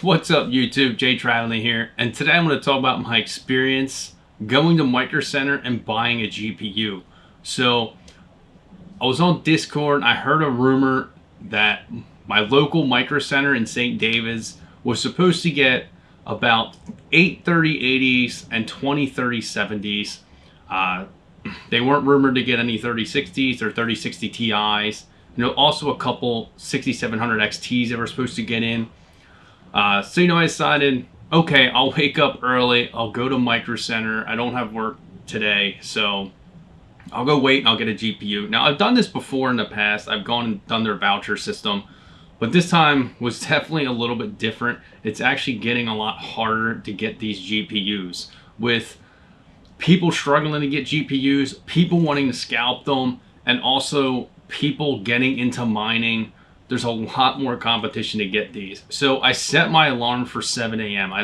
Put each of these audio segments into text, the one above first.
What's up YouTube, Jay Traveling here, and today I'm going to talk about my experience going to Micro Center and buying a GPU. So I was on Discord and I heard a rumor that my local Micro Center in St. David's was supposed to get about 8 3080s and 20 3070s. They weren't rumored to get any 3060s or 3060 Ti's. Also a couple 6700 XTs that were supposed to get in. I decided, okay, I'll wake up early. I'll go to Micro Center. I don't have work today, so I'll go wait and I'll get a GPU. Now, I've done this before in the past. I've gone and done their voucher system, but this time was definitely a little bit different. It's actually getting a lot harder to get these GPUs, with people struggling to get GPUs, people wanting to scalp them, and also people getting into mining. There's a lot more competition to get these. So I set my alarm for 7 a.m. I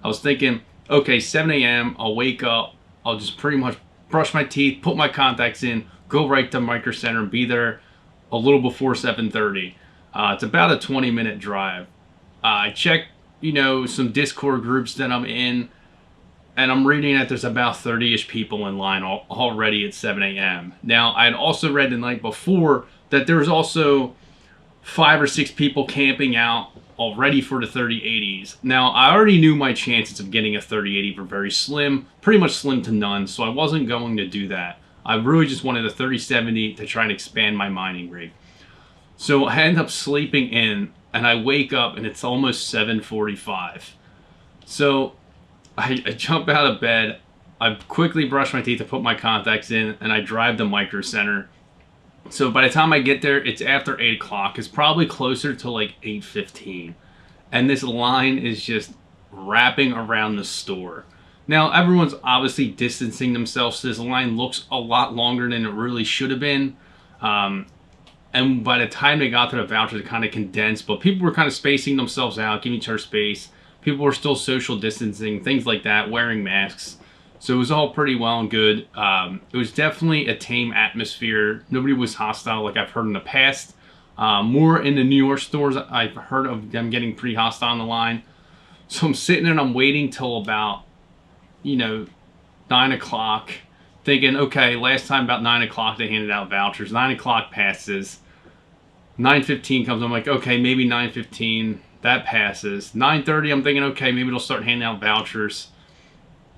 was thinking, okay, 7 a.m. I'll wake up. I'll just pretty much brush my teeth, put my contacts in, go right to Micro Center and be there a little before 7:30. It's about a 20-minute drive. I checked, some Discord groups that I'm in, and I'm reading that there's about 30-ish people in line already at 7 a.m. Now, I had also read the night before that there was also 5 or 6 people camping out already for the 3080s. Now, I already knew my chances of getting a 3080 were very slim, pretty much slim to none, so I wasn't going to do that. I really just wanted a 3070 to try and expand my mining rig. So I end up sleeping in, and I wake up and it's almost 7:45. So I jump out of bed, I quickly brush my teeth, I put my contacts in, and I drive to Micro Center. So by the time I get there, it's after 8 o'clock. It's probably closer to like 8:15. And this line is just wrapping around the store. Now, everyone's obviously distancing themselves, so this line looks a lot longer than it really should have been. And by the time they got to the vouchers, it kind of condensed, but people were kind of spacing themselves out, giving each other space. People were still social distancing, things like that, wearing masks. So it was all pretty well and good. It was definitely a tame atmosphere. Nobody was hostile like I've heard in the past. More in the New York stores, I've heard of them getting pretty hostile on the line. So I'm sitting there and I'm waiting till about, 9 o'clock, thinking, okay, last time about 9 o'clock they handed out vouchers. 9 o'clock passes. 9:15 comes, I'm like, okay, maybe 9:15, that passes. 9:30, I'm thinking, okay, maybe they'll start handing out vouchers.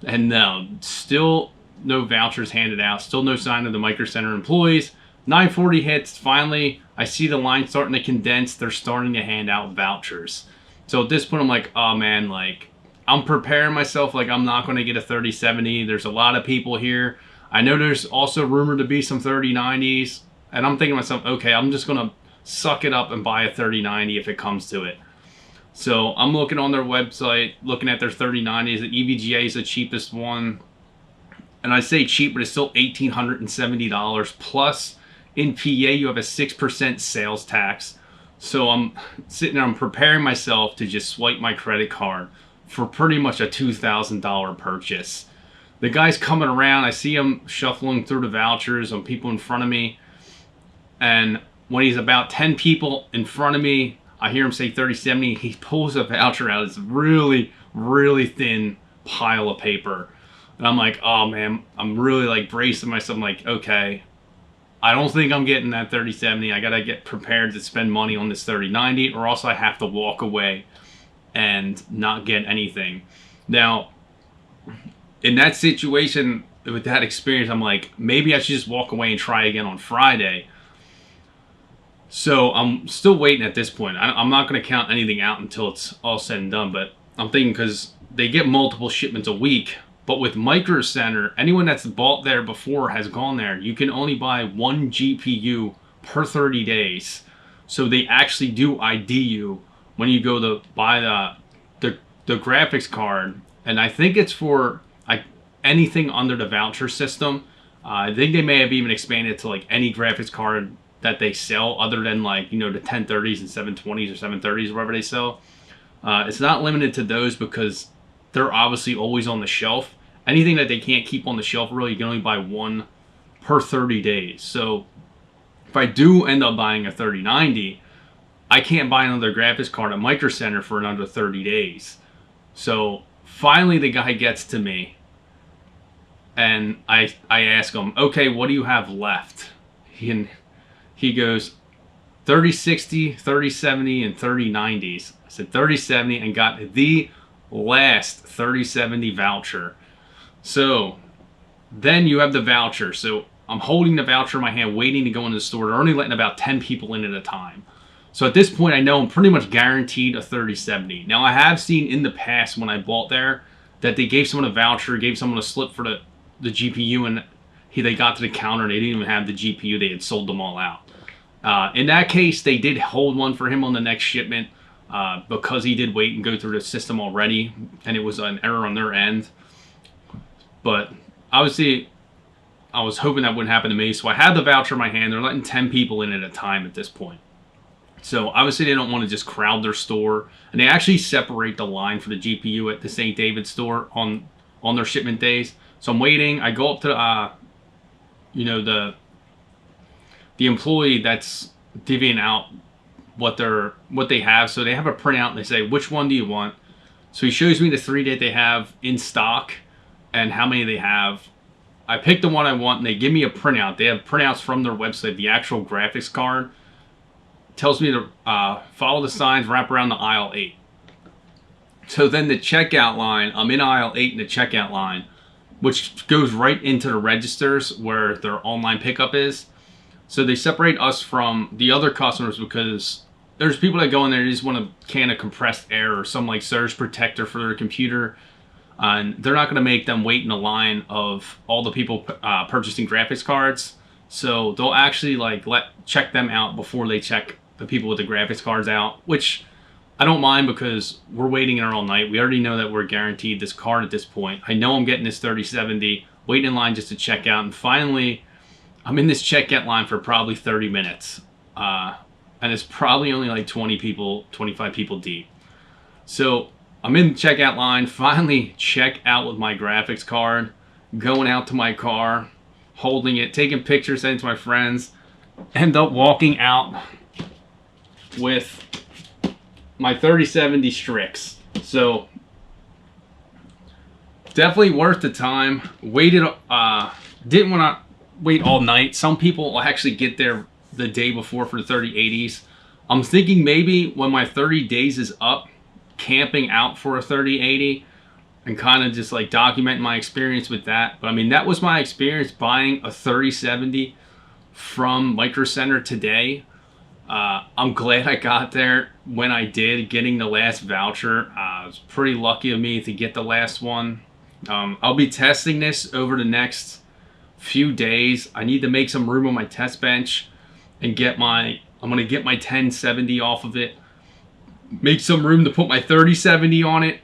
And no, still no vouchers handed out. Still no sign of the Micro Center employees. 9:40 hits. Finally, I see the line starting to condense. They're starting to hand out vouchers. So at this point, I'm like, oh man, I'm preparing myself like I'm not going to get a 3070. There's a lot of people here. I know there's also rumored to be some 3090s. And I'm thinking to myself, okay, I'm just going to suck it up and buy a 3090 if it comes to it. So I'm looking on their website, looking at their 3090s. The EVGA is the cheapest one. And I say cheap, but it's still $1,870. Plus, in PA, you have a 6% sales tax. So I'm sitting there, I'm preparing myself to just swipe my credit card for pretty much a $2,000 purchase. The guy's coming around. I see him shuffling through the vouchers on people in front of me. And when he's about 10 people in front of me, I hear him say 3070. He pulls a voucher out. It's a really, really thin pile of paper. And I'm like, oh man, I'm really bracing myself. I'm like, okay, I don't think I'm getting that 3070. I got to get prepared to spend money on this 3090, or else I have to walk away and not get anything. Now, in that situation, with that experience, I'm like, maybe I should just walk away and try again on Friday. So I'm still waiting at this point. I'm not going to count anything out until it's all said and done. But I'm thinking, because they get multiple shipments a week. But with Micro Center, anyone that's bought there before has gone there. You can only buy 1 GPU per 30 days. So they actually do ID you when you go to buy the graphics card. And I think it's for anything under the voucher system. I think they may have even expanded to any graphics card that they sell, other than the 1030s and 720s or 730s, whatever they sell. It's not limited to those, because they're obviously always on the shelf. Anything that they can't keep on the shelf, really, you can only buy 1 per 30 days. So if I do end up buying a 3090, I can't buy another graphics card at Micro Center for another 30 days. So finally the guy gets to me, and I ask him, okay, what do you have left? He goes 3060, 3070, and 3090s. I said 3070 and got the last 3070 voucher. So then you have the voucher. So I'm holding the voucher in my hand, waiting to go into the store. They're only letting about 10 people in at a time. So at this point, I know I'm pretty much guaranteed a 3070. Now, I have seen in the past when I bought there that they gave someone a voucher, gave someone a slip for the GPU, and they got to the counter and they didn't even have the GPU. They had sold them all out. In that case, they did hold one for him on the next shipment because he did wait and go through the system already, and it was an error on their end. But obviously, I was hoping that wouldn't happen to me. So I had the voucher in my hand. They're letting 10 people in at a time at this point. So obviously they don't want to just crowd their store, and they actually separate the line for the GPU at the St. David store on their shipment days. So I'm waiting. I go up to the employee that's divvying out what they have. So they have a printout and they say, which one do you want? So he shows me the 3 that they have in stock and how many they have. I pick the one I want and they give me a printout. They have printouts from their website, the actual graphics card. Tells me to follow the signs, wrap around the aisle 8. So then the checkout line, I'm in aisle 8 in the checkout line, which goes right into the registers where their online pickup is. So they separate us from the other customers because there's people that go in there and just want a can of compressed air or some like surge protector for their computer. And they're not going to make them wait in a line of all the people purchasing graphics cards. So they'll actually check them out before they check the people with the graphics cards out, which I don't mind because we're waiting in there all night. We already know that we're guaranteed this card at this point. I know I'm getting this 3070, waiting in line just to check out, and finally I'm in this checkout line for probably 30 minutes. And it's probably only like 20 people, 25 people deep. So I'm in the checkout line, finally check out with my graphics card, going out to my car, holding it, taking pictures, sending to my friends, end up walking out with my 3070 Strix. So definitely worth the time. Waited, didn't want to wait all night. Some people will actually get there the day before for the 3080s. I'm thinking maybe when my 30 days is up, camping out for a 3080 and kind of just like document my experience with that. But I mean, that was my experience buying a 3070 from Micro Center today. I'm glad I got there when I did, getting the last voucher. It was pretty lucky of me to get the last one. I'll be testing this over the next few days. I need to make some room on my test bench and I'm going to get my 1070 off of it. Make some room to put my 3070 on it.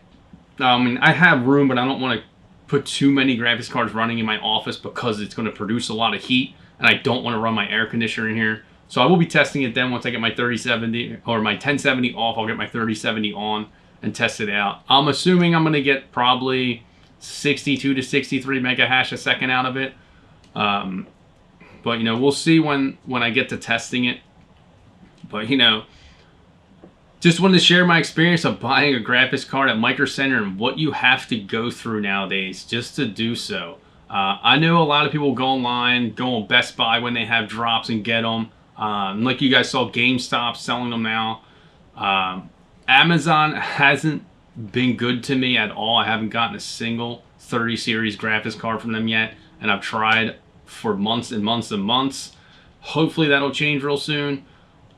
And I have room, but I don't want to put too many graphics cards running in my office because it's going to produce a lot of heat, and I don't want to run my air conditioner in here. So I will be testing it then once I get my 3070 or my 1070 off. I'll get my 3070 on and test it out. I'm assuming I'm going to get probably 62 to 63 mega hash a second out of it. But we'll see when I get to testing it. But just wanted to share my experience of buying a graphics card at Micro Center and what you have to go through nowadays just to do so. I know a lot of people go online, go on Best Buy when they have drops and get them. Like you guys saw, GameStop selling them now. Amazon hasn't been good to me at all. I haven't gotten a single 30 series graphics card from them yet, and I've tried for months and months and months. Hopefully that'll change real soon.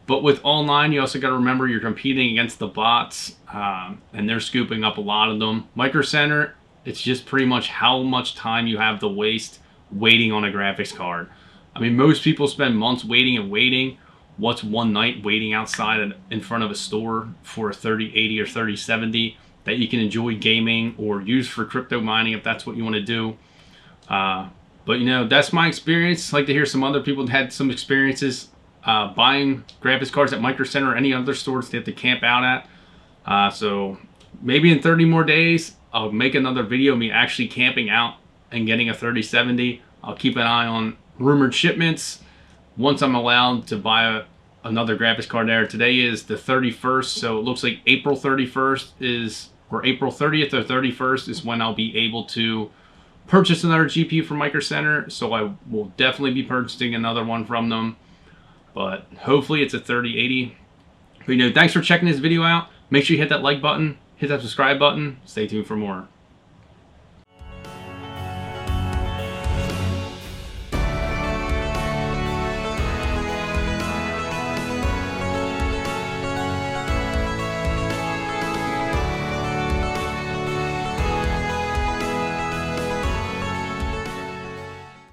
But with online, you also got to remember you're competing against the bots, and they're scooping up a lot of them. Micro Center, it's just pretty much how much time you have to waste waiting on a graphics card. I mean, most people spend months waiting and waiting. What's one night waiting outside in front of a store for a 3080 or 3070 that you can enjoy gaming or use for crypto mining if that's what you want to do. But that's my experience. I'd like to hear some other people that had some experiences buying graphics cards at Micro Center or any other stores they have to camp out at. So maybe in 30 more days, I'll make another video of me actually camping out and getting a 3070. I'll keep an eye on rumored shipments. Once I'm allowed to buy another graphics card there. Today is the 31st, so it looks like April 31st is, or April 30th or 31st is when I'll be able to purchase another GPU from Micro Center. So I will definitely be purchasing another one from them, but hopefully it's a 3080. But thanks for checking this video out. Make sure you hit that like button, hit that subscribe button. Stay tuned for more.